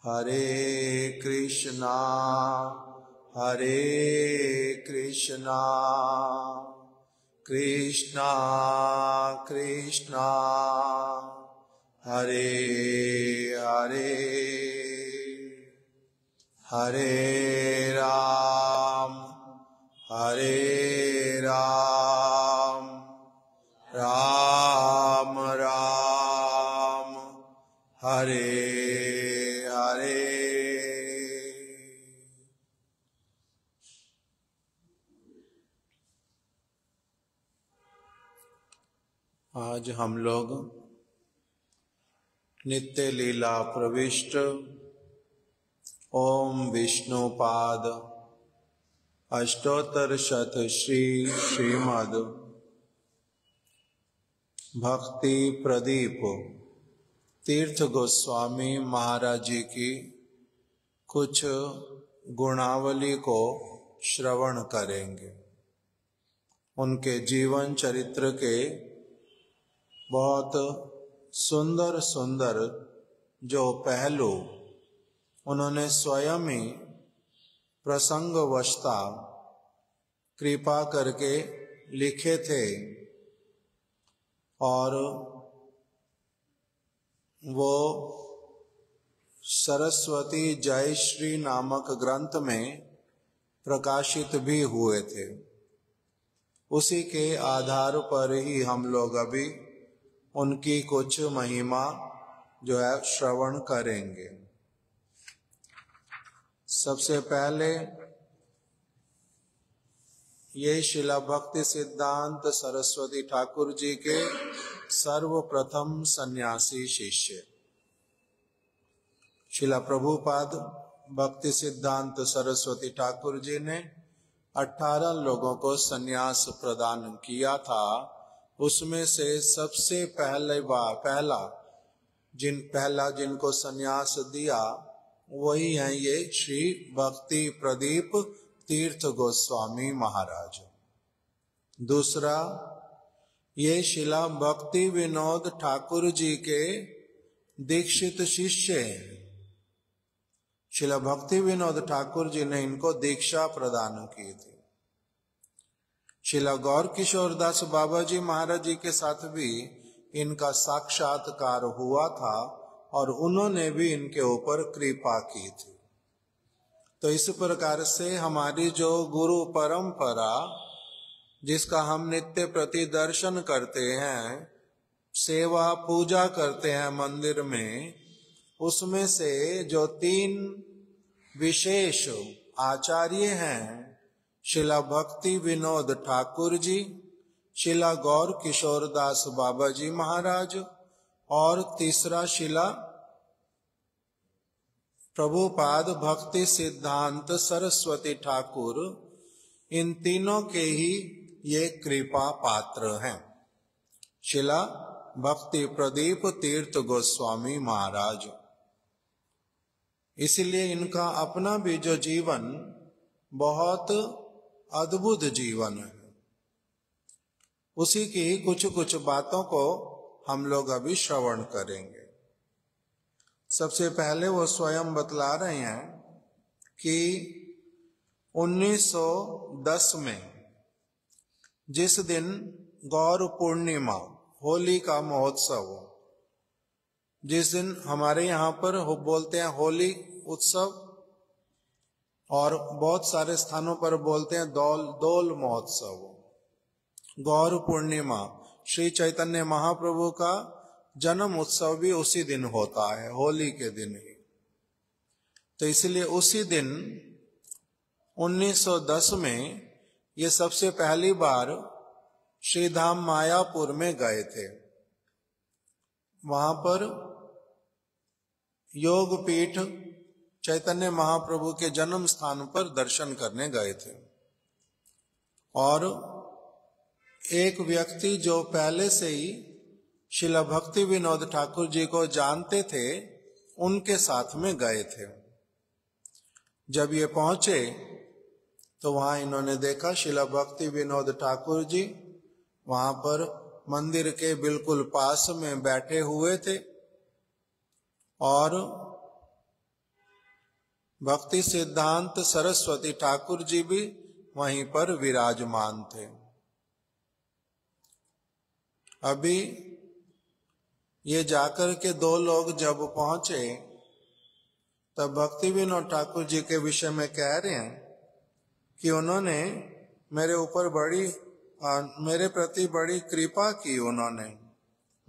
हरे कृष्णा कृष्णा कृष्णा हरे हरे, हरे राम राम राम हरे हरे। आज हम लोग नित्य लीला प्रविष्ट ओम विष्णुपाद अष्टोत्तर शत श्रीमद् भक्ति प्रदीप तीर्थ गोस्वामी महाराज जी की कुछ गुणावली को श्रवण करेंगे। उनके जीवन चरित्र के बहुत सुंदर सुंदर जो पहलू उन्होंने स्वयं ही प्रसंगवशता कृपा करके लिखे थे और वो सरस्वती जयश्री नामक ग्रंथ में प्रकाशित भी हुए थे। उसी के आधार पर ही हम लोग अभी उनकी कुछ महिमा जो है श्रवण करेंगे। सबसे पहले ये शिला भक्ति सिद्धांत सरस्वती ठाकुर जी के सर्वप्रथम सन्यासी शिष्य शिला प्रभुपाद भक्ति सिद्धांत सरस्वती ठाकुर जी ने 18 लोगों को सन्यास प्रदान किया था। उसमें से सबसे पहला जिनको सन्यास दिया वही है ये श्री भक्ति प्रदीप तीर्थ गोस्वामी महाराज। दूसरा ये शिला भक्ति विनोद ठाकुर जी के दीक्षित शिष्य हैं। शिला भक्ति विनोद ठाकुर जी ने इनको दीक्षा प्रदान की थी। शिला गौर किशोर दास बाबा जी महाराज जी के साथ भी इनका साक्षात्कार हुआ था और उन्होंने भी इनके ऊपर कृपा की थी। तो इस प्रकार से हमारी जो गुरु परंपरा जिसका हम नित्य प्रति दर्शन करते हैं, सेवा पूजा करते हैं मंदिर में, उसमें से जो 3 विशेष आचार्य हैं, शिला भक्ति विनोद ठाकुर जी, शिला गौर किशोर दास बाबा जी महाराज और तीसरा शिला प्रभुपाद भक्ति सिद्धांत सरस्वती ठाकुर, इन तीनों के ही ये कृपा पात्र हैं। शिला भक्ति प्रदीप तीर्थ गोस्वामी महाराज, इसलिए इनका अपना भी जो जीवन बहुत अद्भुत जीवन है। उसी की कुछ बातों को हम लोग अभी श्रवण करेंगे। सबसे पहले वो स्वयं बतला रहे हैं कि 1910 में जिस दिन गौर पूर्णिमा होली का महोत्सव, जिस दिन हमारे यहाँ पर बोलते हैं होली उत्सव और बहुत सारे स्थानों पर बोलते हैं दोल महोत्सव। गौर पूर्णिमा श्री चैतन्य महाप्रभु का जन्म उत्सव भी उसी दिन होता है, होली के दिन ही। तो इसलिए उसी दिन 1910 में ये सबसे पहली बार श्रीधाम मायापुर में गए थे। वहां पर योग पीठ चैतन्य महाप्रभु के जन्म स्थान पर दर्शन करने गए थे और एक व्यक्ति जो पहले से ही शिला भक्ति विनोद ठाकुर जी को जानते थे, उनके साथ में गए थे। जब ये पहुंचे तो वहां इन्होंने देखा शिला भक्ति विनोद ठाकुर जी वहां पर मंदिर के बिल्कुल पास में बैठे हुए थे और भक्ति सिद्धांत सरस्वती ठाकुर जी भी वहीं पर विराजमान थे। अभी ये जाकर के दो लोग जब पहुंचे तब भक्ति विनोद ठाकुर जी के विषय में कह रहे हैं कि उन्होंने मेरे प्रति बड़ी कृपा की, उन्होंने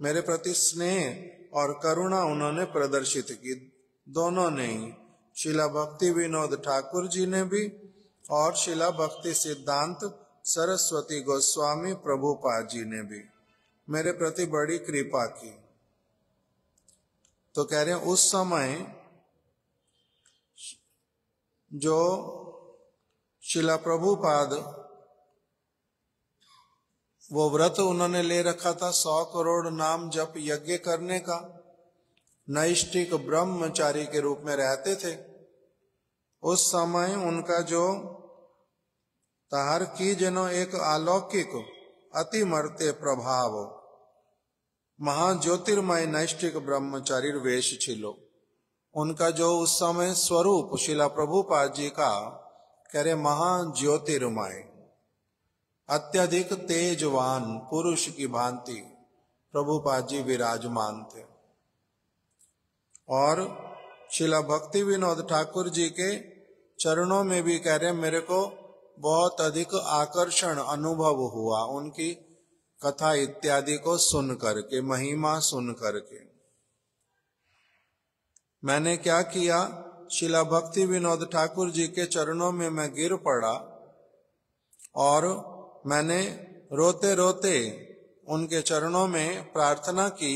मेरे प्रति स्नेह और करुणा उन्होंने प्रदर्शित की। दोनों ने ही, शिला भक्ति विनोद ठाकुर जी ने भी और शिला भक्ति सिद्धांत सरस्वती गोस्वामी प्रभुपाद जी ने भी मेरे प्रति बड़ी कृपा की। तो कह रहे हैं उस समय जो शिला प्रभुपाद वो व्रत उन्होंने ले रखा था 100 करोड़ नाम जप यज्ञ करने का, नैष्ठिक ब्रह्मचारी के रूप में रहते थे। उस समय उनका जो तार की जनो एक अलौकिक अति मर्त्य प्रभाव महाज्योतिर्मय नैष्ठिक ब्रह्मचारी वेश छिलो। उनका जो उस समय स्वरूप शिला प्रभुपाद जी का कह रहे महाज्योतिर्मय अत्यधिक तेजवान पुरुष की भांति प्रभुपाद जी विराजमान थे। और शिला भक्ति विनोद ठाकुर जी के चरणों में भी कह रहे मेरे को बहुत अधिक आकर्षण अनुभव हुआ उनकी कथा इत्यादि को सुन करके, महिमा सुन करके। मैंने क्या किया, शिला भक्ति विनोद ठाकुर जी के चरणों में मैं गिर पड़ा और मैंने रोते रोते उनके चरणों में प्रार्थना की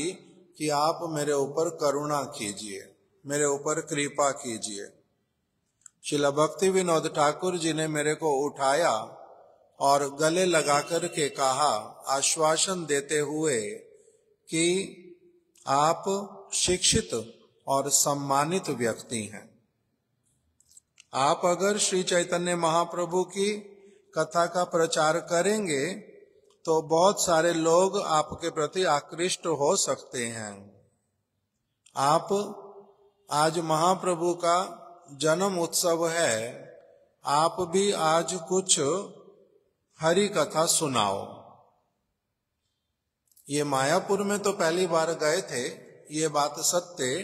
कि आप मेरे ऊपर करुणा कीजिए, मेरे ऊपर कृपा कीजिए। शिला भक्ति विनोद ठाकुर जी ने मेरे को उठाया और गले लगा कर के कहा, आश्वासन देते हुए कि आप शिक्षित और सम्मानित व्यक्ति हैं। आप अगर श्री चैतन्य महाप्रभु की कथा का प्रचार करेंगे तो बहुत सारे लोग आपके प्रति आकृष्ट हो सकते हैं। आप आज महाप्रभु का जन्म उत्सव है, आप भी आज कुछ हरि कथा सुनाओ। ये मायापुर में तो पहली बार गए थे, ये बात सत्य,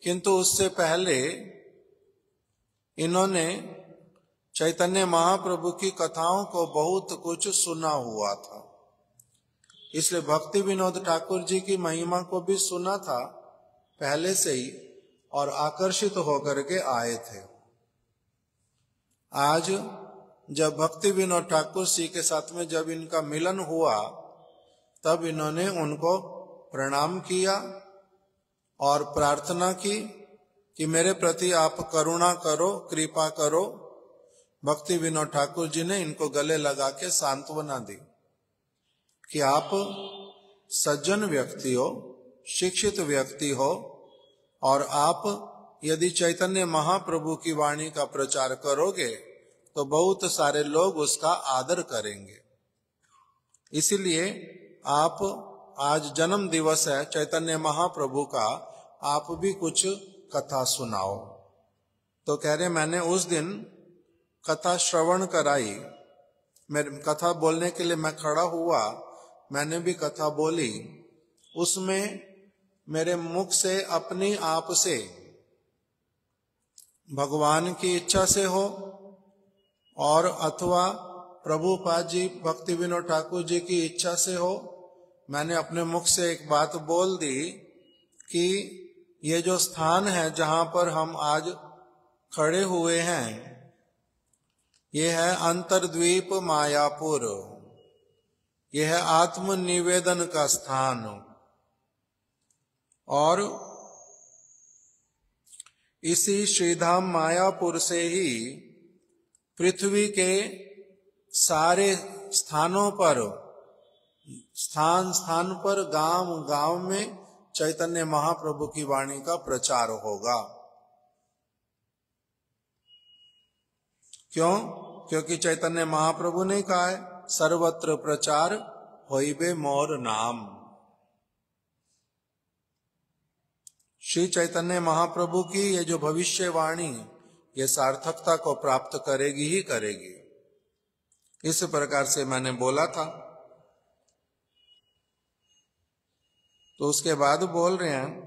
किंतु उससे पहले इन्होंने चैतन्य महाप्रभु की कथाओं को बहुत कुछ सुना हुआ था, इसलिए भक्ति विनोद ठाकुर जी की महिमा को भी सुना था पहले से ही और आकर्षित होकर के आए थे। आज जब भक्ति विनोद ठाकुर जी के साथ में जब इनका मिलन हुआ तब इन्होंने उनको प्रणाम किया और प्रार्थना की कि मेरे प्रति आप करुणा करो, कृपा करो। भक्ति विनोद ठाकुर जी ने इनको गले लगा के सांत्वना दी कि आप सज्जन व्यक्ति हो, शिक्षित व्यक्ति हो और आप यदि चैतन्य महाप्रभु की वाणी का प्रचार करोगे तो बहुत सारे लोग उसका आदर करेंगे। इसीलिए आप आज जन्म दिवस है चैतन्य महाप्रभु का, आप भी कुछ कथा सुनाओ। तो कह रहे मैंने उस दिन कथा श्रवण कराई, मेरे कथा बोलने के लिए मैं खड़ा हुआ, मैंने भी कथा बोली। उसमें मेरे मुख से अपनी आप से भगवान की इच्छा से हो और अथवा प्रभुपाद जी भक्ति विनोद ठाकुर जी की इच्छा से हो, मैंने अपने मुख से एक बात बोल दी कि ये जो स्थान है जहां पर हम आज खड़े हुए हैं, ये है अंतर्द्वीप मायापुर, ये है आत्म निवेदन का स्थान। और इसी श्रीधाम मायापुर से ही पृथ्वी के सारे स्थानों पर, स्थान स्थान पर, गांव गांव में चैतन्य महाप्रभु की वाणी का प्रचार होगा। क्यों? क्योंकि चैतन्य महाप्रभु ने कहा है सर्वत्र प्रचार होइबे मोर नाम। श्री चैतन्य महाप्रभु की ये जो भविष्यवाणी ये सार्थकता को प्राप्त करेगी ही करेगी। इस प्रकार से मैंने बोला था। तो उसके बाद बोल रहे हैं,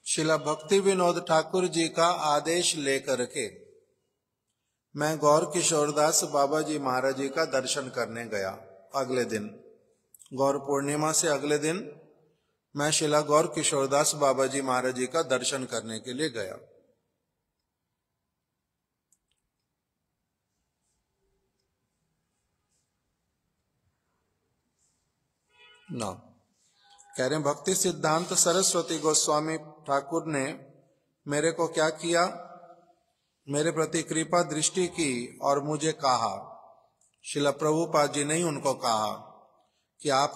श्रीला भक्ति विनोद ठाकुर जी का आदेश लेकर के मैं गौर किशोरदास बाबा जी महाराज जी का दर्शन करने गया। अगले दिन गौर पूर्णिमा से अगले दिन मैं श्रीला गौर किशोरदास बाबा जी महाराज जी का दर्शन करने के लिए गया। ना कह रहे भक्ति सिद्धांत सरस्वती गोस्वामी ठाकुर ने मेरे को क्या किया, मेरे प्रति कृपा दृष्टि की और मुझे कहा, शिला प्रभुपाद जी ने ही उनको कहा कि आप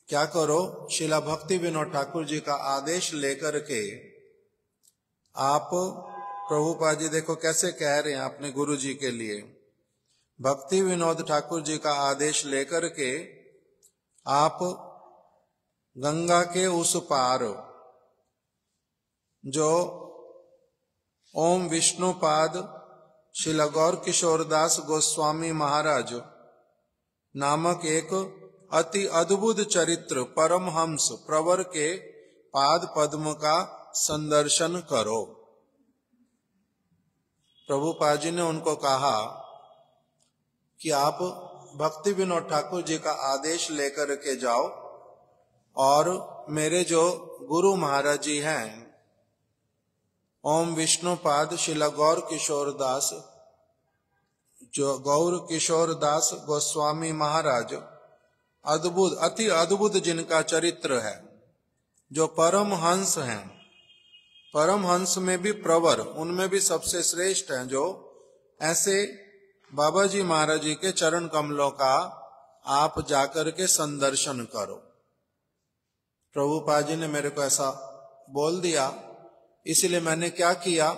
क्या करो, शिला भक्ति विनोद ठाकुर जी का आदेश लेकर के आप, प्रभुपाद जी देखो कैसे कह रहे हैं अपने गुरु जी के लिए, भक्ति विनोद ठाकुर जी का आदेश लेकर के आप गंगा के उस पार जो ओम विष्णुपाद श्रील गौर किशोरदास गोस्वामी महाराज नामक एक अति अद्भुत चरित्र परमहंस प्रवर के पाद पद्म का संदर्शन करो। प्रभुपाद जी ने उनको कहा कि आप भक्ति विनोद ठाकुर जी का आदेश लेकर के जाओ और मेरे जो गुरु महाराज जी हैं ओम विष्णुपाद श्रील गौर किशोरदास, जो गौर किशोरदास गोस्वामी महाराज अद्भुत अति अद्भुत जिनका चरित्र है, जो परम हंस हैं, परम हंस में भी प्रवर, उनमें भी सबसे श्रेष्ठ हैं, जो ऐसे बाबा जी महाराज जी के चरण कमलों का आप जाकर के संदर्शन करो। प्रभुपाद जी ने मेरे को ऐसा बोल दिया, इसलिए मैंने क्या किया,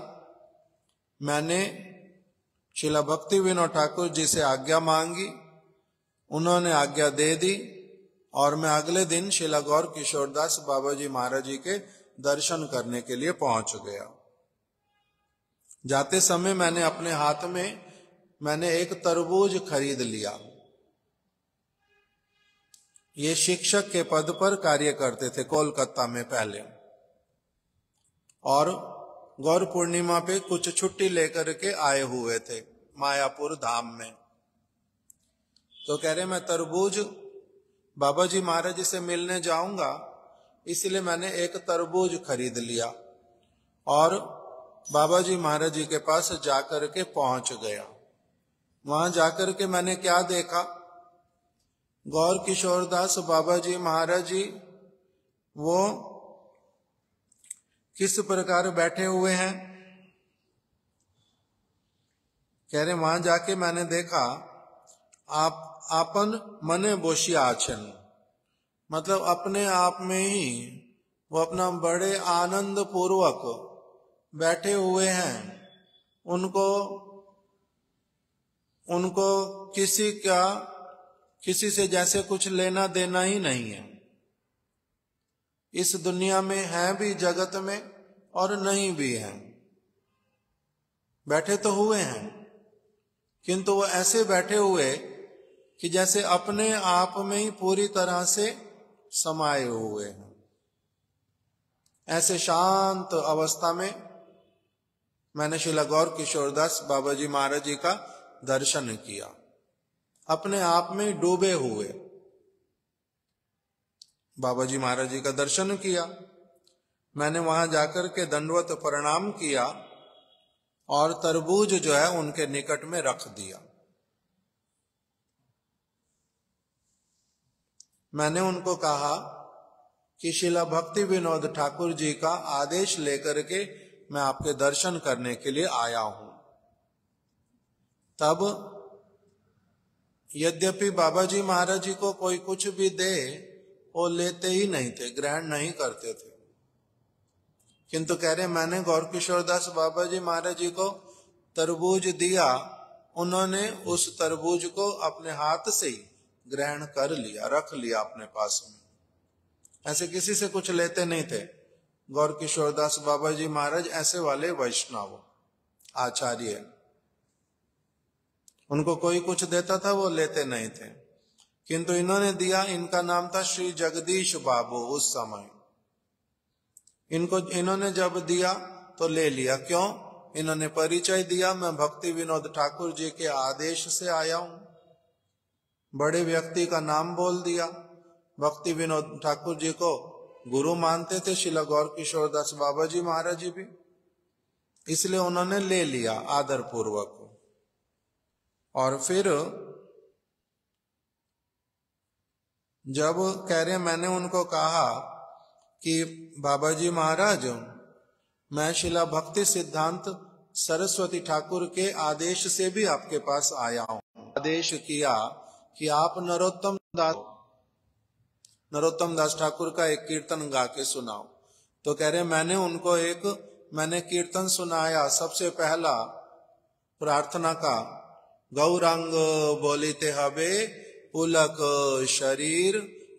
मैंने श्रीला भक्ति विनोद ठाकुर जी से आज्ञा मांगी, उन्होंने आज्ञा दे दी और मैं अगले दिन श्रीला गौर किशोरदास बाबा जी महाराज जी के दर्शन करने के लिए पहुंच गया। जाते समय मैंने अपने हाथ में एक तरबूज खरीद लिया। ये शिक्षक के पद पर कार्य करते थे कोलकाता में पहले, और गौर पूर्णिमा पे कुछ छुट्टी लेकर के आए हुए थे मायापुर धाम में। तो कह रहे मैं तरबूज बाबा जी महाराज जी से मिलने जाऊंगा, इसलिए मैंने एक तरबूज खरीद लिया और बाबा जी महाराज जी के पास जाकर के पहुंच गया। वहां जाकर के मैंने क्या देखा, गौर किशोरदास बाबा जी महाराज जी वो किस प्रकार बैठे हुए हैं। कह रहे वहां जाके मैंने देखा आप आपन मने बोशिया आछन, मतलब अपने आप में ही वो अपना बड़े आनंद पूर्वक बैठे हुए हैं। उनको किसी से जैसे कुछ लेना देना ही नहीं है। इस दुनिया में है भी जगत में और नहीं भी है। बैठे तो हुए हैं किंतु वो ऐसे बैठे हुए कि जैसे अपने आप में ही पूरी तरह से समाये हुए हैं। ऐसे शांत अवस्था में मैंने श्रीला गौर किशोरदास बाबा जी महाराज जी का दर्शन किया, अपने आप में डूबे हुए बाबा जी महाराज जी का दर्शन किया। मैंने वहां जाकर के दंडवत प्रणाम किया और तरबूज जो है उनके निकट में रख दिया। मैंने उनको कहा कि श्रीला भक्ति विनोद ठाकुर जी का आदेश लेकर के मैं आपके दर्शन करने के लिए आया हूं। तब यद्यपि बाबा जी महाराज जी को कोई कुछ भी दे वो लेते ही नहीं थे, ग्रहण नहीं करते थे, किंतु कह रहे मैंने गौर किशोरदास बाबा जी महाराज जी को तरबूज दिया, उन्होंने उस तरबूज को अपने हाथ से ही ग्रहण कर लिया, रख लिया अपने पास में। ऐसे किसी से कुछ लेते नहीं थे, गौर किशोरदास बाबा जी महाराज ऐसे वाले वैष्णव आचार्य, उनको कोई कुछ देता था वो लेते नहीं थे, किंतु इन्होंने दिया। इनका नाम था श्री जगदीश बाबू। उस समय इन्होंने जब दिया तो ले लिया। क्यों? इन्होंने परिचय दिया, मैं भक्ति विनोद ठाकुर जी के आदेश से आया हूं। बड़े व्यक्ति का नाम बोल दिया। भक्ति विनोद ठाकुर जी को गुरु मानते थे श्रील गौर किशोरदास बाबा जी महाराज जी भी, इसलिए उन्होंने ले लिया आदर पूर्वक। और फिर जब कह रहे, मैंने उनको कहा कि बाबा जी महाराज, मैं शिला भक्ति सिद्धांत सरस्वती ठाकुर के आदेश से भी आपके पास आया हूं। आदेश किया कि आप नरोत्तम दास ठाकुर का एक कीर्तन गा के सुनाओ। तो कह रहे, मैंने कीर्तन सुनाया। सबसे पहला प्रार्थना का, गौरांग बोलिते हबे पुलक शरीर,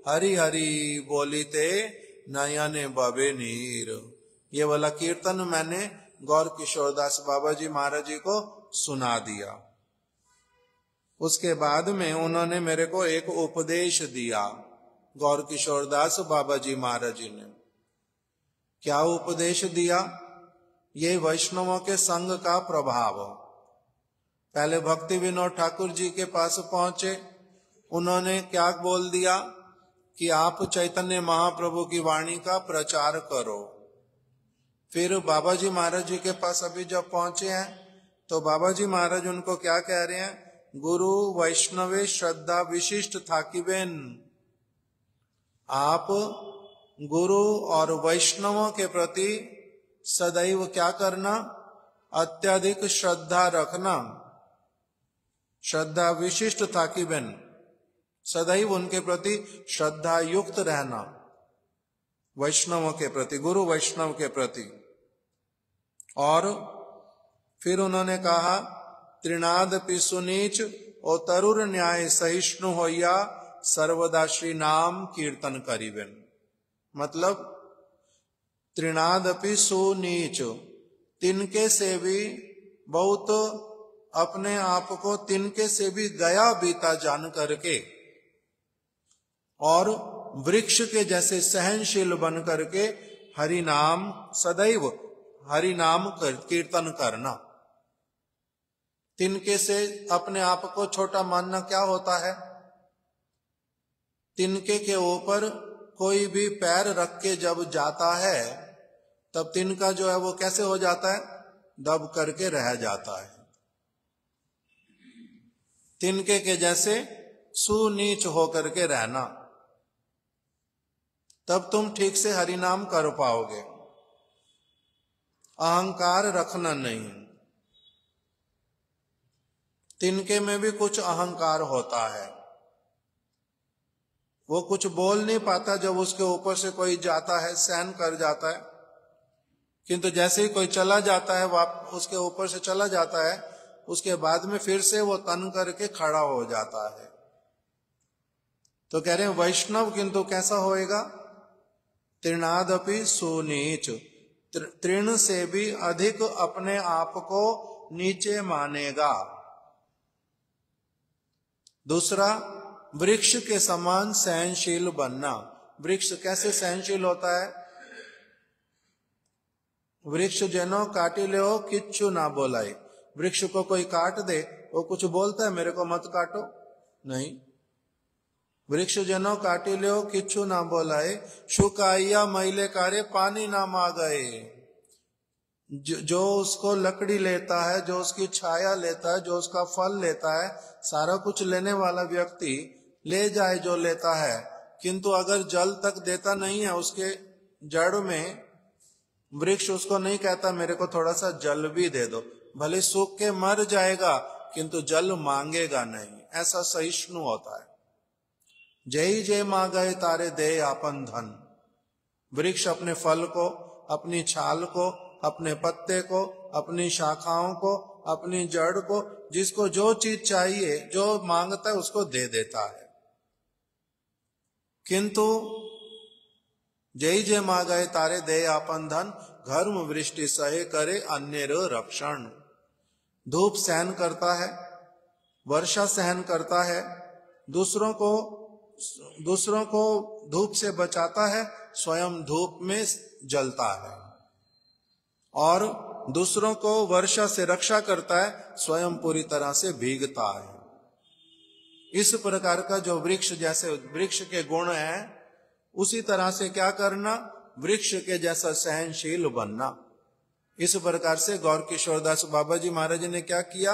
हरि हरि बोलिते नयने बबे नीर। ये वाला कीर्तन मैंने गौर किशोरदास बाबा जी महाराज जी को सुना दिया। उसके बाद में उन्होंने मेरे को एक उपदेश दिया, गौर किशोरदास बाबा जी महाराज जी ने। क्या उपदेश दिया? ये वैष्णवों के संग का प्रभाव। पहले भक्ति विनोद ठाकुर जी के पास पहुंचे, उन्होंने क्या बोल दिया कि आप चैतन्य महाप्रभु की वाणी का प्रचार करो। फिर बाबा जी महाराज जी के पास अभी जब पहुंचे हैं तो बाबा जी महाराज उनको क्या कह रहे हैं? गुरु वैष्णवे श्रद्धा विशिष्ट थाकिबेन। आप गुरु और वैष्णवों के प्रति सदैव क्या करना? अत्यधिक श्रद्धा रखना। श्रद्धा विशिष्ट थाकिबेन, सदैव उनके प्रति श्रद्धा युक्त रहना, वैष्णवों के प्रति, गुरु वैष्णव के प्रति। और फिर उन्होंने कहा, त्रिनादपि सुनीच ओ तरुर न्याय सहिष्णु होया, सर्वदा श्री नाम कीर्तन करीबेन। मतलब त्रिनादपि सुनीच, तिनके से भी बहुत अपने आप को तिनके से भी गया बीता जान करके और वृक्ष के जैसे सहनशील बन करके हरि नाम, सदैव हरि नाम कीर्तन करना। तिनके से अपने आप को छोटा मानना क्या होता है? तिनके के ऊपर कोई भी पैर रख के जब जाता है तब तिनका जो है वो कैसे हो जाता है? दब करके रह जाता है। तिनके के जैसे सुनीच होकर के रहना, तब तुम ठीक से हरि नाम कर पाओगे। अहंकार रखना नहीं। तिनके में भी कुछ अहंकार होता है, वो कुछ बोल नहीं पाता जब उसके ऊपर से कोई जाता है, सहन कर जाता है, किंतु जैसे ही कोई चला जाता है, उसके ऊपर से चला जाता है, उसके बाद में फिर से वो तन करके खड़ा हो जाता है। तो कह रहे हैं वैष्णव किंतु कैसा होएगा? त्रिनादपि सुनीच, तृण से भी अधिक अपने आप को नीचे मानेगा। दूसरा, वृक्ष के समान सहनशील बनना। वृक्ष कैसे सहनशील होता है? वृक्ष जनो काटी ले हो किच्छु ना बोलाए। वृक्ष को कोई काट दे, वो कुछ बोलता है मेरे को मत काटो? नहीं। वृक्ष जनो काटी ले हो किच्छु ना बोलाए, शुकाइया मैले कारे पानी ना मांगे। जो उसको लकड़ी लेता है, जो उसकी छाया लेता है, जो उसका फल लेता है, सारा कुछ लेने वाला व्यक्ति ले जाए जो लेता है, किंतु अगर जल तक देता नहीं है उसके जड़ में, वृक्ष उसको नहीं कहता मेरे को थोड़ा सा जल भी दे दो, भले सूख के मर जाएगा किंतु जल मांगेगा नहीं। ऐसा सहिष्णु होता है। जय जय मांगे तारे दे आपन धन। वृक्ष अपने फल को, अपनी छाल को, अपने पत्ते को, अपनी शाखाओं को, अपनी जड़ को, जिसको जो चीज चाहिए, जो मांगता है उसको दे देता है। किंतु जय जय मा गए तारे दे आपन धन, घर्म वृष्टि सहे करे अन्य रक्षण। धूप सहन करता है, वर्षा सहन करता है, दूसरों को धूप से बचाता है, स्वयं धूप में जलता है, और दूसरों को वर्षा से रक्षा करता है, स्वयं पूरी तरह से भीगता है। इस प्रकार का जो वृक्ष जैसे वृक्ष के गुण हैं, उसी तरह से क्या करना, वृक्ष के जैसा सहनशील बनना। इस प्रकार से गौर किशोरदास बाबा जी महाराज ने क्या किया,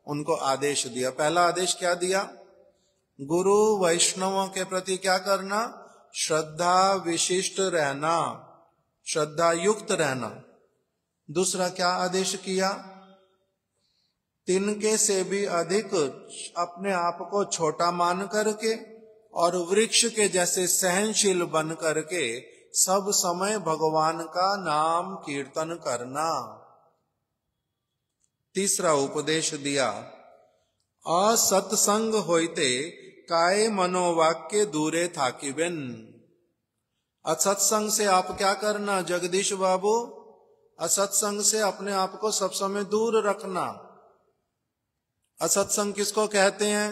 उनको आदेश दिया। पहला आदेश क्या दिया, गुरु वैष्णवों के प्रति क्या करना, श्रद्धा विशिष्ट रहना, श्रद्धा युक्त रहना। दूसरा क्या आदेश किया, तिनके से भी अधिक अपने आप को छोटा मान करके और वृक्ष के जैसे सहनशील बन करके सब समय भगवान का नाम कीर्तन करना। तीसरा उपदेश दिया, असत्संग होइते काय मनोवाक्य दूरे थाकिबेन। असत्संग से आप क्या करना जगदीश बाबू, असत्संग से अपने आप को सब समय दूर रखना। असत्संग किसको कहते हैं,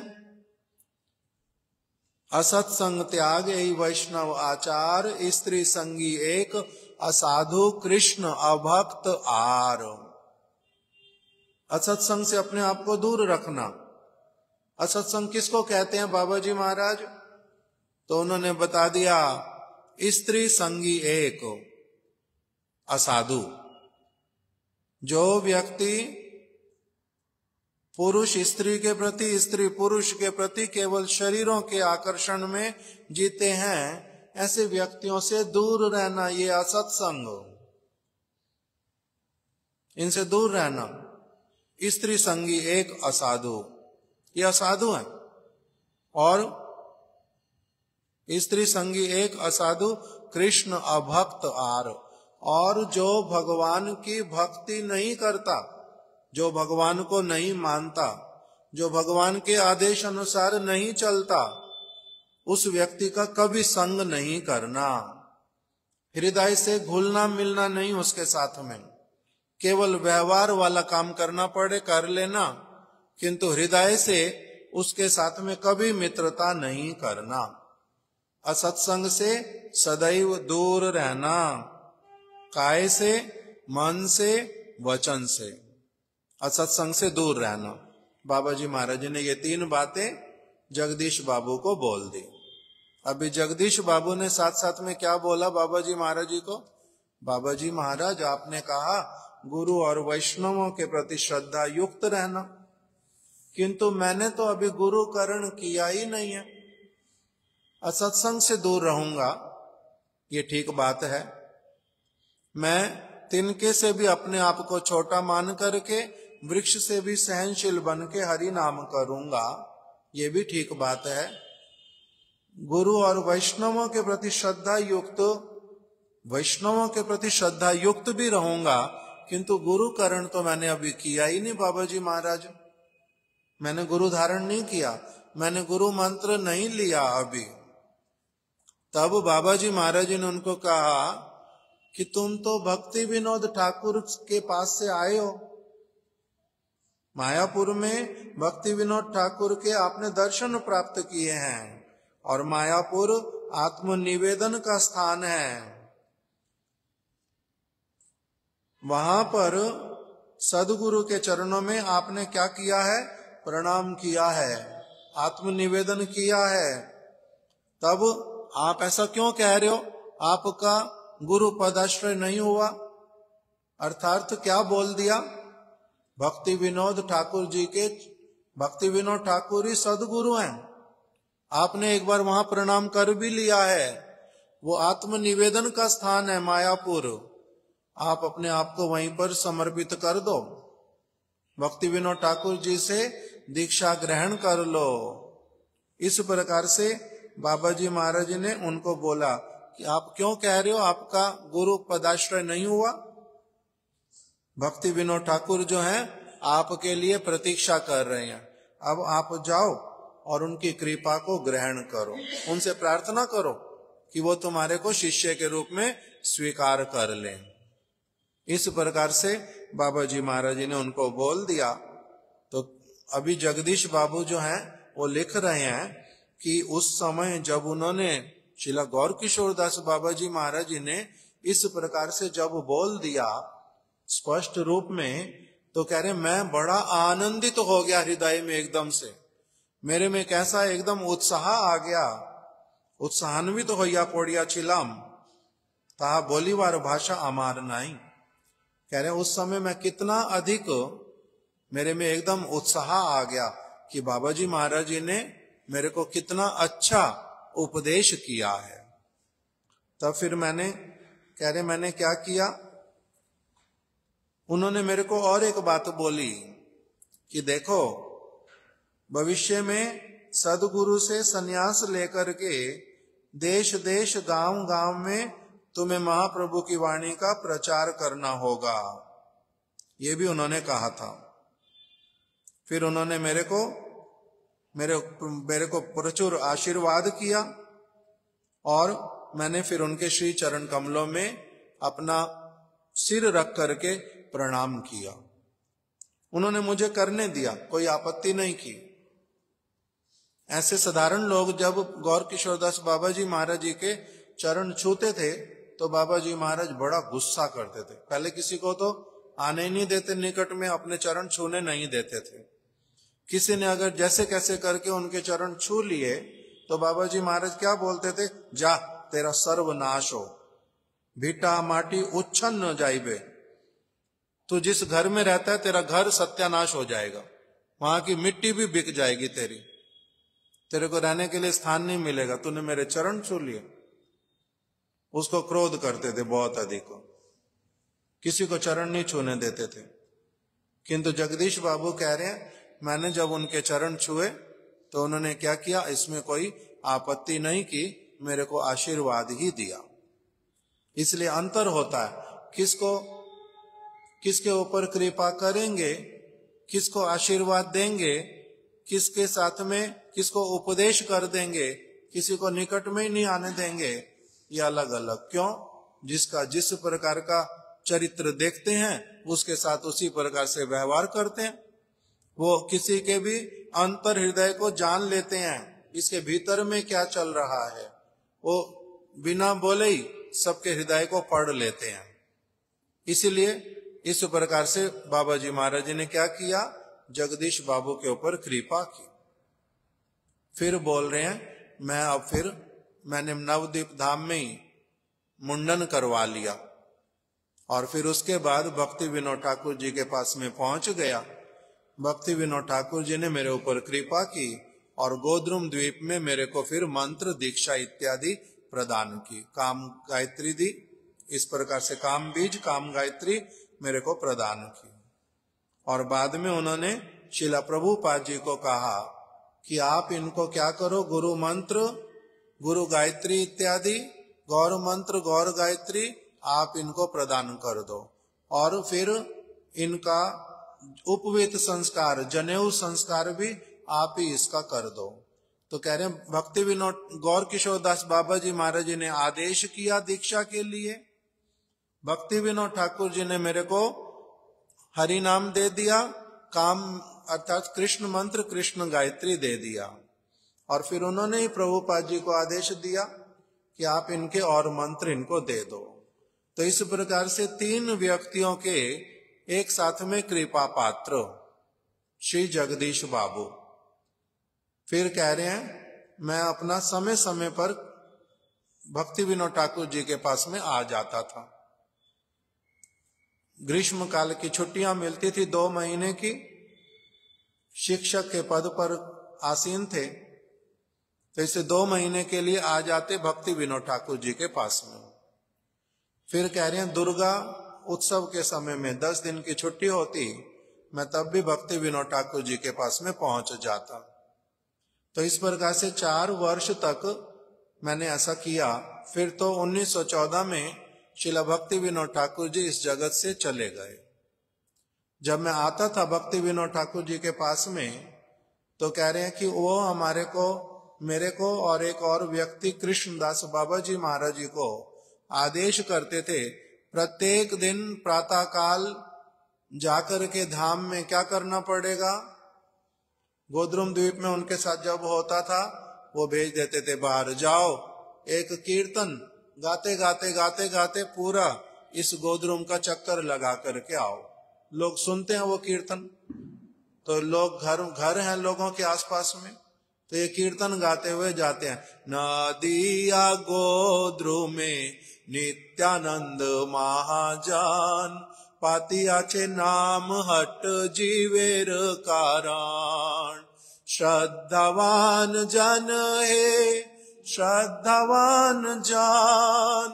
असत्संग त्याग एवं वैष्णव आचार, स्त्री संगी एक, असाधु कृष्ण अभक्त आर। असत्संग से अपने आप को दूर रखना। असत्संग किसको कहते हैं बाबा जी महाराज, तो उन्होंने बता दिया, स्त्री संगी एक, असाधु। जो व्यक्ति पुरुष स्त्री के प्रति, स्त्री पुरुष के प्रति केवल शरीरों के आकर्षण में जीते हैं, ऐसे व्यक्तियों से दूर रहना, ये असत्संग, इनसे दूर रहना। स्त्री संगी एक, असाधु, ये असाधु है। और स्त्री संगी एक, असाधु कृष्ण अभक्त आर। और जो भगवान की भक्ति नहीं करता, जो भगवान को नहीं मानता, जो भगवान के आदेश अनुसार नहीं चलता, उस व्यक्ति का कभी संग नहीं करना। हृदय से घुलना मिलना नहीं उसके साथ में। केवल व्यवहार वाला काम करना पड़े कर लेना, किंतु हृदय से उसके साथ में कभी मित्रता नहीं करना। असत्संग से सदैव दूर रहना, काय से, मन से, वचन से, असत्संग से दूर रहना। बाबा जी महाराज ने ये 3 बातें जगदीश बाबू को बोल दी। अभी जगदीश बाबू ने साथ साथ में क्या बोला बाबा जी महाराज जी को, बाबा जी महाराज आपने कहा गुरु और वैष्णवों के प्रति श्रद्धा युक्त रहना, किंतु मैंने तो अभी गुरु करण किया ही नहीं है, असत्संग से दूर रहूंगा। ये ठीक बात है, मैं तिनके से भी अपने आप को छोटा मान करके वृक्ष से भी सहनशील बन के हरि नाम करूंगा, ये भी ठीक बात है। गुरु और वैष्णवों के प्रति श्रद्धा युक्त, वैष्णवों के प्रति श्रद्धा युक्त भी रहूंगा, किंतु गुरु करण तो मैंने अभी किया ही नहीं बाबा जी महाराज। मैंने गुरु धारण नहीं किया, मैंने गुरु मंत्र नहीं लिया अभी। तब बाबा जी महाराज ने उनको कहा कि तुम तो भक्ति विनोद ठाकुर के पास से आए हो, मायापुर में भक्ति विनोद ठाकुर के आपने दर्शन प्राप्त किए हैं, और मायापुर आत्मनिवेदन का स्थान है। वहां पर सदगुरु के चरणों में आपने क्या किया है, प्रणाम किया है, आत्मनिवेदन किया है। तब आप ऐसा क्यों कह रहे हो, आपका गुरु पदाश्रय नहीं हुआ? अर्थात क्या बोल दिया, भक्ति विनोद ठाकुर जी के, भक्ति विनोद ठाकुर ही सदगुरु हैं, आपने एक बार वहां प्रणाम कर भी लिया है। वो आत्मनिवेदन का स्थान है मायापुर, आप अपने आप को वहीं पर समर्पित कर दो, भक्ति विनोद ठाकुर जी से दीक्षा ग्रहण कर लो। इस प्रकार से बाबा जी महाराज ने उनको बोला कि आप क्यों कह रहे हो आपका गुरु पदाश्रय नहीं हुआ? भक्ति विनोद ठाकुर जो हैं आपके लिए प्रतीक्षा कर रहे हैं, अब आप जाओ और उनकी कृपा को ग्रहण करो, उनसे प्रार्थना करो कि वो तुम्हारे को शिष्य के रूप में स्वीकार कर लें। इस प्रकार से बाबा जी महाराज जी ने उनको बोल दिया। तो अभी जगदीश बाबू जो हैं वो लिख रहे हैं कि उस समय जब उन्होंने श्रीला गौर किशोर दास बाबा जी महाराज जी ने इस प्रकार से जब बोल दिया स्पष्ट रूप में, तो कह रहे मैं बड़ा आनंदित हो गया हृदय में, एकदम से मेरे में कैसा एकदम उत्साह आ गया, उत्साहान्वित होया पोड़िया चिलाम ता बोलीवार भाषा अमार नहीं। कह रहे उस समय मैं कितना अधिक मेरे में एकदम उत्साह आ गया कि बाबा जी महाराज जी ने मेरे को कितना अच्छा उपदेश किया है। तब फिर मैंने क्या किया, उन्होंने मेरे को और एक बात बोली कि देखो भविष्य में सदगुरु से सन्यास लेकर के देश देश गांव गांव में तुम्हें महाप्रभु की वाणी का प्रचार करना होगा, ये भी उन्होंने कहा था। फिर उन्होंने मेरे को प्रचुर आशीर्वाद किया और मैंने फिर उनके श्री चरण कमलों में अपना सिर रख करके प्रणाम किया। उन्होंने मुझे करने दिया, कोई आपत्ति नहीं की। ऐसे साधारण लोग जब गौर किशोरदास बाबा जी महाराज जी के चरण छूते थे तो बाबा जी महाराज बड़ा गुस्सा करते थे। पहले किसी को तो आने ही नहीं देते निकट में, अपने चरण छूने नहीं देते थे। किसी ने अगर जैसे कैसे करके उनके चरण छू लिए तो बाबा जी महाराज क्या बोलते थे, जा तेरा सर्वनाश हो, भीटा माटी उच्छन्न जाइबे। तू जिस घर में रहता है तेरा घर सत्यानाश हो जाएगा, वहां की मिट्टी भी बिक जाएगी तेरे को रहने के लिए स्थान नहीं मिलेगा, तूने मेरे चरण छू लिए। उसको क्रोध करते थे बहुत अधिक, किसी को चरण नहीं छूने देते थे। किंतु जगदीश बाबू कह रहे हैं मैंने जब उनके चरण छुए तो उन्होंने क्या किया, इसमें कोई आपत्ति नहीं की, मेरे को आशीर्वाद ही दिया। इसलिए अंतर होता है, किसके ऊपर कृपा करेंगे, किसको आशीर्वाद देंगे, किसके साथ में किसको उपदेश कर देंगे, किसी को निकट में ही नहीं आने देंगे, ये अलग अलग। क्यों? जिसका जिस प्रकार का चरित्र देखते हैं उसके साथ उसी प्रकार से व्यवहार करते हैं। वो किसी के भी अंतर हृदय को जान लेते हैं, इसके भीतर में क्या चल रहा है, वो बिना बोले ही सबके हृदय को पढ़ लेते हैं। इसीलिए इस प्रकार से बाबा जी महाराज जी ने क्या किया, जगदीश बाबू के ऊपर कृपा की। फिर बोल रहे हैं मैंने नवदीप धाम में ही मुंडन करवा लिया और फिर उसके बाद भक्ति विनोद ठाकुर जी के पास में पहुंच गया। भक्ति विनोद ठाकुर जी ने मेरे ऊपर कृपा की और गोद्रुम द्वीप में मेरे को फिर मंत्र दीक्षा इत्यादि प्रदान की, काम गायत्री दी। इस प्रकार से काम बीज काम गायत्री मेरे को प्रदान की। और बाद में उन्होंने शिला प्रभुपाद जी को कहा कि आप इनको क्या करो, गुरु मंत्र गुरु गायत्री इत्यादि गौर मंत्र गौर गायत्री आप इनको प्रदान कर दो और फिर इनका उपवीत संस्कार जनेऊ संस्कार भी आप ही इसका कर दो। तो कह रहे हैं भक्ति विनोद गौर किशोर दास बाबा जी महाराज जी ने आदेश किया दीक्षा के लिए। भक्ति विनोद ठाकुर जी ने मेरे को हरि नाम दे दिया, काम अर्थात कृष्ण मंत्र कृष्ण गायत्री दे दिया और फिर उन्होंने ही प्रभुपाद जी को आदेश दिया कि आप इनके और मंत्र इनको दे दो। तो इस प्रकार से 3 व्यक्तियों के एक साथ में कृपा पात्र श्री जगदीश बाबू। फिर कह रहे हैं मैं अपना समय समय पर भक्ति विनोद ठाकुर जी के पास में आ जाता था। ग्रीष्म काल की छुट्टियां मिलती थी 2 महीने की, शिक्षक के पद पर आसीन थे, तो इसे 2 महीने के लिए आ जाते भक्ति विनोद ठाकुर जी के पास में। फिर कह रहे हैं दुर्गा उत्सव के समय में 10 दिन की छुट्टी होती, मैं तब भी भक्ति विनोद ठाकुर जी के पास में पहुंच जाता। तो इस प्रकार से 4 वर्ष तक मैंने ऐसा किया। फिर तो 1914 में शिला भक्ति विनोद ठाकुर जी इस जगत से चले गए। जब मैं आता था भक्ति विनोद ठाकुर जी के पास में तो कह रहे हैं कि वो हमारे को मेरे को और एक और व्यक्ति कृष्णदास बाबा जी महाराज जी को आदेश करते थे, प्रत्येक दिन प्रातः काल जाकर के धाम में क्या करना पड़ेगा। गोद्रुम द्वीप में उनके साथ जब होता था, वो भेज देते थे बाहर, जाओ एक कीर्तन गाते गाते गाते गाते पूरा इस गोद्रुम का चक्कर लगा करके आओ। लोग सुनते हैं वो कीर्तन, तो लोग घर हैं लोगों के आसपास में, तो ये कीर्तन गाते हुए जाते हैं। नदिया गोद्रुमे नित्यानंद महाजान, पातियाचे नाम हट जीवेर कारण। श्रद्धावान जन हे श्रद्धावान जान,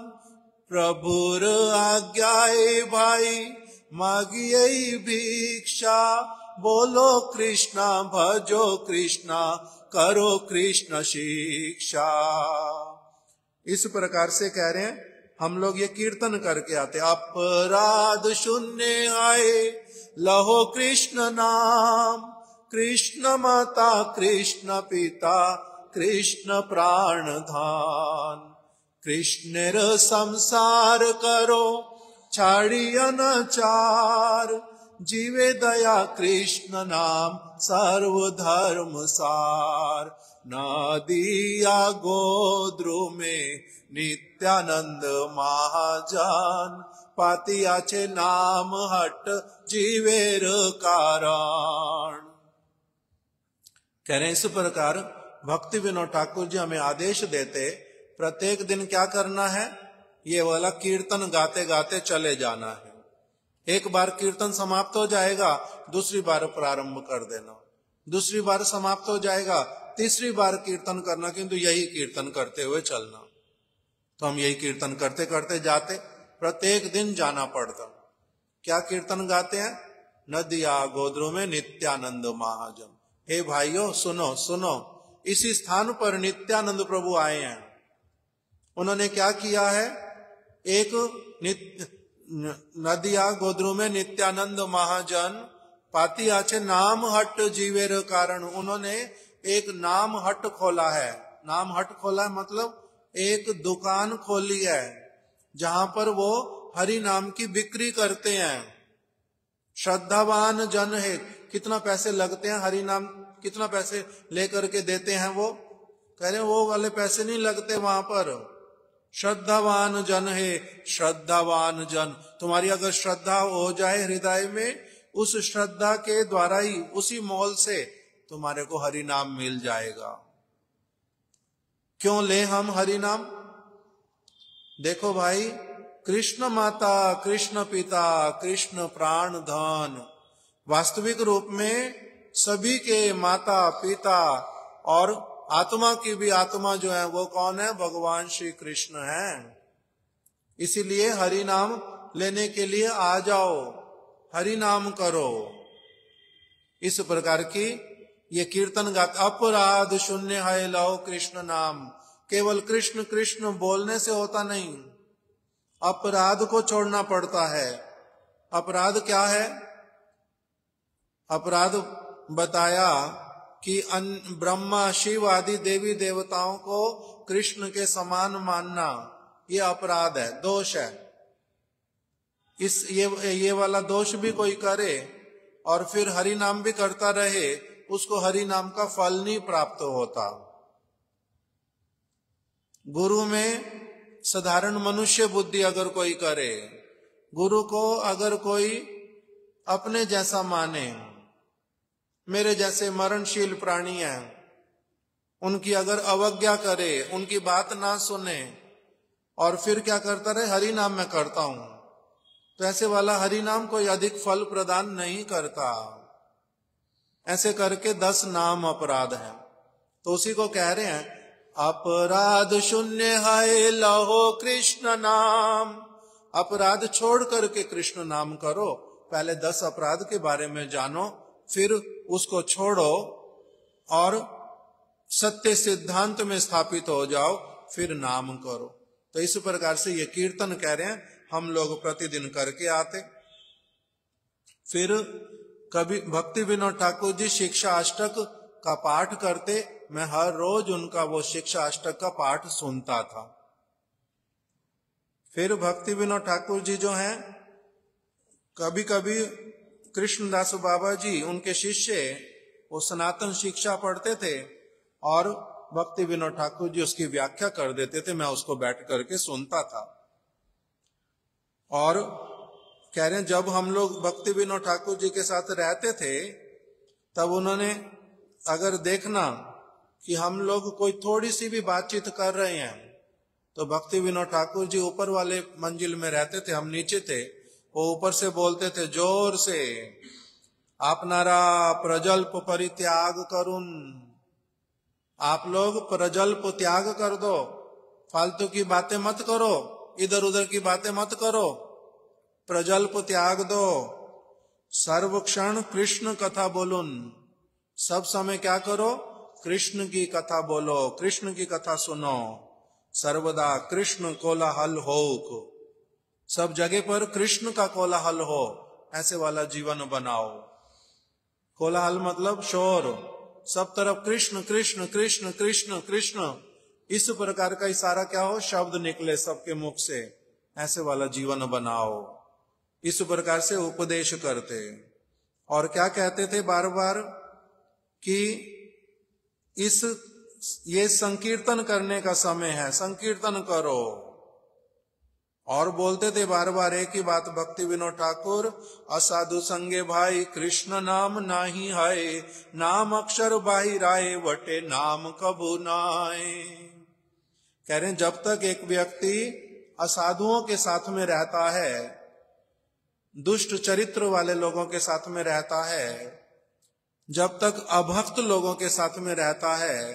प्रभुर आज्ञाए भाई मागिए भिक्षा। बोलो कृष्णा भजो कृष्णा करो कृष्ण शिक्षा। इस प्रकार से कह रहे हैं हम लोग ये कीर्तन करके आते। अपराध शून्य आए लहो कृष्ण नाम, कृष्ण माता कृष्ण पिता कृष्ण प्राण धान। कृष्णेर संसार करो छाड़िया न चार, जीवे दया कृष्ण नाम सर्वधर्म सार। नदिया गोद्रुमे नित्यानंद महाजान, पातियाचे नाम हट जीवेर कारण। कह रहे इस प्रकार भक्ति विनोद ठाकुर जी हमें आदेश देते, प्रत्येक दिन क्या करना है, ये वाला कीर्तन गाते गाते चले जाना है। एक बार कीर्तन समाप्त हो जाएगा, दूसरी बार प्रारंभ कर देना, दूसरी बार समाप्त हो जाएगा, तीसरी बार कीर्तन करना, किंतु यही कीर्तन करते हुए चलना। तो हम यही कीर्तन करते करते जाते, प्रत्येक दिन जाना पड़ता। क्या कीर्तन गाते हैं, नदिया गोद्रुमे नित्यानंद महाजन। हे भाइयों सुनो सुनो, इसी स्थान पर नित्यानंद प्रभु आए हैं। उन्होंने क्या किया है, एक नदिया गोद्रुमे नित्यानंद महाजन, पातियाचे नाम हट जीवेर कारण। उन्होंने एक नाम हट खोला है। नाम हट खोला है मतलब एक दुकान खोली है जहां पर वो हरि नाम की बिक्री करते हैं। श्रद्धावान जन है, कितना पैसे लगते हैं हरि नाम, कितना पैसे लेकर के देते हैं वो, कह रहे वो वाले पैसे नहीं लगते वहां पर। श्रद्धावान जन है, श्रद्धावान जन, तुम्हारी अगर श्रद्धा हो जाए हृदय में, उस श्रद्धा के द्वारा ही, उसी मोल से तुम्हारे को हरि नाम मिल जाएगा। क्यों ले हम हरि नाम? देखो भाई, कृष्ण माता कृष्ण पिता कृष्ण प्राण धन, वास्तविक रूप में सभी के माता पिता और आत्मा की भी आत्मा जो है वो कौन है, भगवान श्री कृष्ण है। इसीलिए हरि नाम लेने के लिए आ जाओ, हरि नाम करो। इस प्रकार की ये कीर्तन गाता। अपराध शून्य है लहो कृष्ण नाम, केवल कृष्ण कृष्ण बोलने से होता नहीं, अपराध को छोड़ना पड़ता है। अपराध क्या है? अपराध बताया कि ब्रह्मा शिव आदि देवी देवताओं को कृष्ण के समान मानना, ये अपराध है, दोष है। ये वाला दोष भी कोई करे और फिर हरि नाम भी करता रहे, उसको हरि नाम का फल नहीं प्राप्त होता। गुरु में साधारण मनुष्य बुद्धि अगर कोई करे, गुरु को अगर कोई अपने जैसा माने, मेरे जैसे मरणशील प्राणी हैं, उनकी अगर अवज्ञा करे, उनकी बात ना सुने और फिर क्या करता रहे, हरि नाम मैं करता हूं, तो ऐसे वाला हरि नाम कोई अधिक फल प्रदान नहीं करता। ऐसे करके 10 नाम अपराध है। तो उसी को कह रहे हैं, अपराध शून्य है लहो कृष्ण नाम। अपराध छोड़ करके कृष्ण नाम करो। पहले 10 अपराध के बारे में जानो, फिर उसको छोड़ो और सत्य सिद्धांत में स्थापित हो जाओ, फिर नाम करो। तो इस प्रकार से ये कीर्तन कह रहे हैं हम लोग प्रतिदिन करके आते। फिर कभी भक्ति विनोद ठाकुर जी शिक्षा अष्टक का पाठ करते, मैं हर रोज उनका वो शिक्षा अष्टक का पाठ सुनता था। फिर भक्ति विनोद ठाकुर जी जो हैं, कभी कभी कृष्णदास बाबा जी उनके शिष्य वो सनातन शिक्षा पढ़ते थे और भक्ति विनोद ठाकुर जी उसकी व्याख्या कर देते थे, मैं उसको बैठ करके सुनता था। और कह रहे हैं जब हम लोग भक्ति विनोद ठाकुर जी के साथ रहते थे तब उन्होंने अगर देखना कि हम लोग कोई थोड़ी सी भी बातचीत कर रहे हैं तो भक्ति विनोद ठाकुर जी ऊपर वाले मंजिल में रहते थे, हम नीचे थे, वो ऊपर से बोलते थे जोर से, आपनारा प्रजल्प परित्याग करुन, आप लोग प्रजल्प त्याग कर दो, फालतू की बातें मत करो, इधर उधर की बातें मत करो, प्रजल्प त्याग दो, सर्व क्षण कृष्ण कथा बोलुन, सब समय क्या करो, कृष्ण की कथा बोलो, कृष्ण की कथा सुनो, सर्वदा कृष्ण कोलाहल हो, सब जगह पर कृष्ण का कोलाहल हो, ऐसे वाला जीवन बनाओ। कोलाहल मतलब शोर, सब तरफ कृष्ण कृष्ण कृष्ण कृष्ण कृष्ण, इस प्रकार का इशारा क्या हो, शब्द निकले सबके मुख से, ऐसे वाला जीवन बनाओ। इस प्रकार से उपदेश करते और क्या कहते थे बार बार कि ये संकीर्तन करने का समय है, संकीर्तन करो। और बोलते थे बार बार एक ही बात भक्ति विनोद ठाकुर, असाधु संगे भाई कृष्ण नाम नाही है, नाम अक्षर बाही राय वटे नाम कबू नाय। कह रहे हैं जब तक एक व्यक्ति असाधुओं के साथ में रहता है, दुष्ट चरित्र वाले लोगों के साथ में रहता है, जब तक अभक्त लोगों के साथ में रहता है,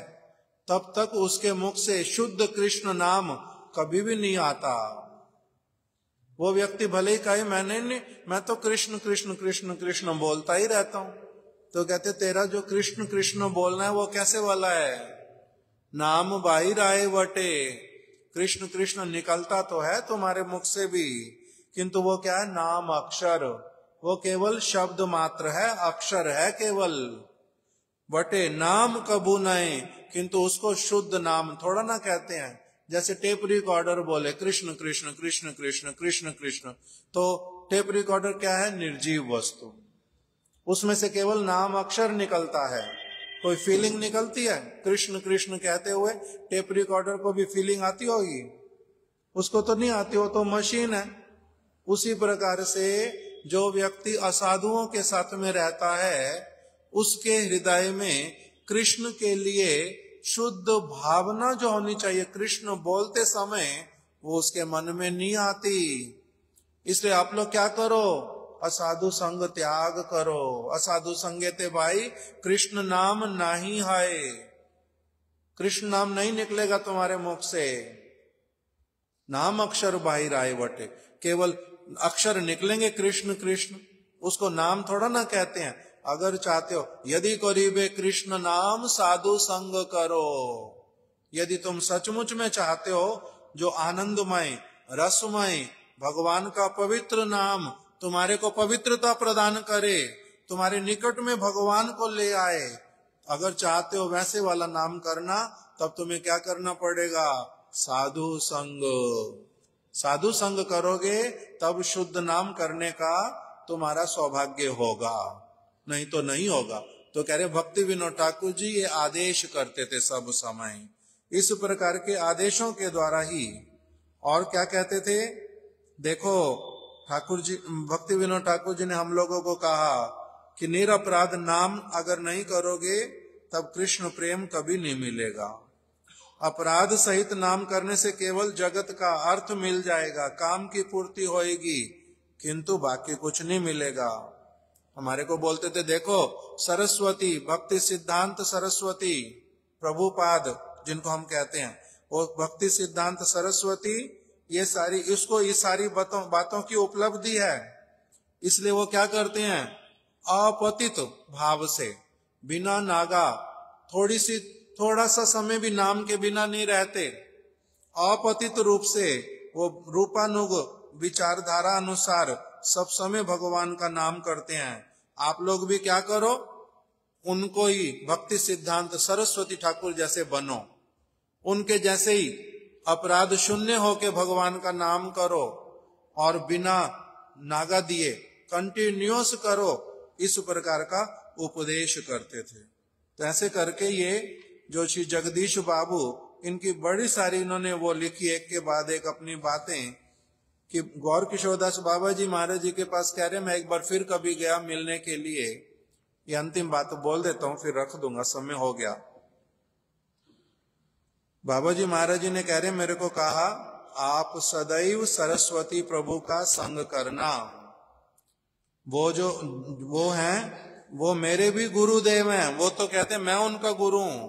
तब तक उसके मुख से शुद्ध कृष्ण नाम कभी भी नहीं आता। वो व्यक्ति भले ही कहे मैं तो कृष्ण कृष्ण कृष्ण कृष्ण बोलता ही रहता हूं, तो कहते तेरा जो कृष्ण कृष्ण बोलना है वो कैसे वाला है, नाम बाहिर आए वटे, कृष्ण कृष्ण निकलता तो है तुम्हारे मुख से भी, किंतु वो क्या है, नाम अक्षर, वो केवल शब्द मात्र है, अक्षर है केवल, वटे नाम कबू नए, किंतु उसको शुद्ध नाम थोड़ा ना कहते हैं। जैसे टेप रिकॉर्डर बोले कृष्ण कृष्ण कृष्ण कृष्ण कृष्ण कृष्ण, तो टेप रिकॉर्डर क्या है, निर्जीव वस्तु, उसमें से केवल नाम अक्षर निकलता है, कोई फीलिंग निकलती है कृष्ण कृष्ण कहते हुए? टेप रिकॉर्डर को भी फीलिंग आती होगी? उसको तो नहीं आती, हो तो मशीन है। उसी प्रकार से जो व्यक्ति असाधुओं के साथ में रहता है, उसके हृदय में कृष्ण के लिए शुद्ध भावना जो होनी चाहिए, कृष्ण बोलते समय वो उसके मन में नहीं आती। इसलिए आप लोग क्या करो, असाधु संग त्याग करो। असाधु संगेते भाई कृष्ण नाम नहीं है, कृष्ण नाम नहीं निकलेगा तुम्हारे मुख से, नाम अक्षर बाहिर आए वटे, केवल अक्षर निकलेंगे कृष्ण कृष्ण, उसको नाम थोड़ा ना कहते हैं। अगर चाहते हो, यदि करीबे कृष्ण नाम साधु संग करो, यदि तुम सचमुच में चाहते हो जो आनंदमय रसमय भगवान का पवित्र नाम तुम्हारे को पवित्रता प्रदान करे, तुम्हारे निकट में भगवान को ले आए, अगर चाहते हो वैसे वाला नाम करना, तब तुम्हें क्या करना पड़ेगा, साधु संग। साधु संग करोगे तब शुद्ध नाम करने का तुम्हारा सौभाग्य होगा, नहीं तो नहीं होगा। तो कह रहे भक्ति विनोद ठाकुर जी ये आदेश करते थे सब समय, इस प्रकार के आदेशों के द्वारा ही। और क्या कहते थे, देखो ठाकुर जी, भक्ति विनोद ठाकुर जी ने हम लोगों को कहा कि निरपराध नाम अगर नहीं करोगे तब कृष्ण प्रेम कभी नहीं मिलेगा। अपराध सहित नाम करने से केवल जगत का अर्थ मिल जाएगा, काम की पूर्ति होएगी, किंतु बाकी कुछ नहीं मिलेगा। हमारे को बोलते थे, देखो सरस्वती, भक्ति सिद्धांत सरस्वती प्रभुपाद जिनको हम कहते हैं, वो भक्ति सिद्धांत सरस्वती, ये सारी बातों की उपलब्धि है। इसलिए वो क्या करते हैं, अपतित भाव से, बिना नागा, थोड़ा सा समय भी नाम के बिना नहीं रहते, अपतित रूप से वो रूपानुग विचारधारा अनुसार सब समय भगवान का नाम करते हैं। आप लोग भी क्या करो, उनको ही भक्ति सिद्धांत सरस्वती ठाकुर जैसे बनो, उनके जैसे ही अपराध शून्य होके भगवान का नाम करो और बिना नागा दिए कंटिन्यूअस करो, इस प्रकार का उपदेश करते थे। तो ऐसे करके ये जो श्री जगदीश बाबू, इनकी बड़ी सारी इन्होंने वो लिखी एक के बाद एक अपनी बातें, कि गौर किशोरदास बाबा जी महाराज जी के पास कह रहे मैं एक बार फिर कभी गया मिलने के लिए, ये अंतिम बात बोल देता हूं फिर रख दूंगा, समय हो गया। बाबा जी महाराज जी ने कह रहे मेरे को कहा आप सदैव सरस्वती प्रभु का संग करना, वो हैं वो मेरे भी गुरुदेव हैं। वो तो कहते हैं मैं उनका गुरु हूं,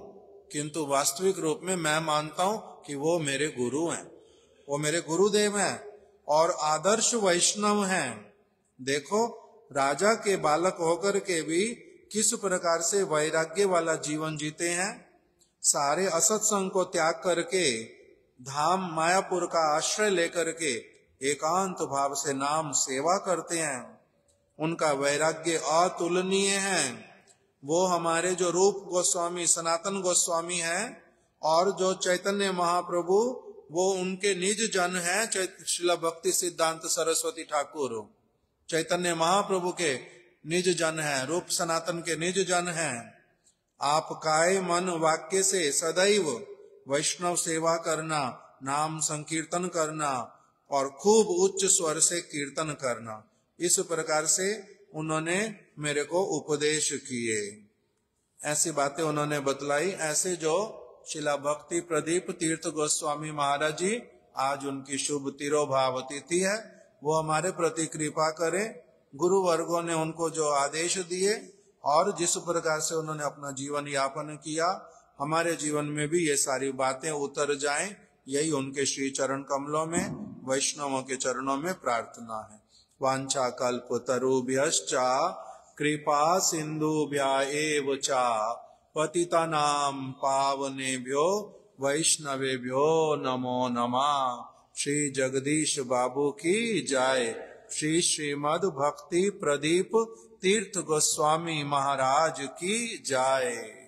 किंतु वास्तविक रूप में मैं मानता हूं कि वो मेरे गुरु हैं, वो मेरे गुरुदेव हैं और आदर्श वैष्णव हैं। देखो राजा के बालक होकर के भी किस प्रकार से वैराग्य वाला जीवन जीते हैं, सारे असत्संग को त्याग करके धाम मायापुर का आश्रय लेकर के एकांत भाव से नाम सेवा करते हैं। उनका वैराग्य अतुलनीय है। वो हमारे जो रूप गोस्वामी सनातन गोस्वामी हैं और जो चैतन्य महाप्रभु, वो उनके निज जन हैं। श्रील भक्ति सिद्धांत सरस्वती ठाकुर चैतन्य महाप्रभु के निज जन हैं, रूप सनातन के निज जन हैं। आप काय मन वाक्य से सदैव वैष्णव सेवा करना, नाम संकीर्तन करना और खूब उच्च स्वर से कीर्तन करना, इस प्रकार से उन्होंने मेरे को उपदेश किए। ऐसी बातें उन्होंने बतलाई। ऐसे जो शिला भक्ति प्रदीप तीर्थ गोस्वामी महाराज जी, आज उनकी शुभ तिरोभाव तिथि है, वो हमारे प्रति कृपा करें। गुरु वर्गों ने उनको जो आदेश दिए और जिस प्रकार से उन्होंने अपना जीवन यापन किया, हमारे जीवन में भी ये सारी बातें उतर जाएं, यही उनके श्री चरण कमलों में, वैष्णवों के चरणों में प्रार्थना है। वांछा कल्पतरुभ्यश्च कृपा सिंधुभ्य एव च पतितानां पावनेभ्यो वैष्णवेभ्यो नमो नमः। श्री जगदीश बाबू की जय। श्री श्रीमद् भक्ति प्रदीप तीर्थ गोस्वामी महाराज की जय।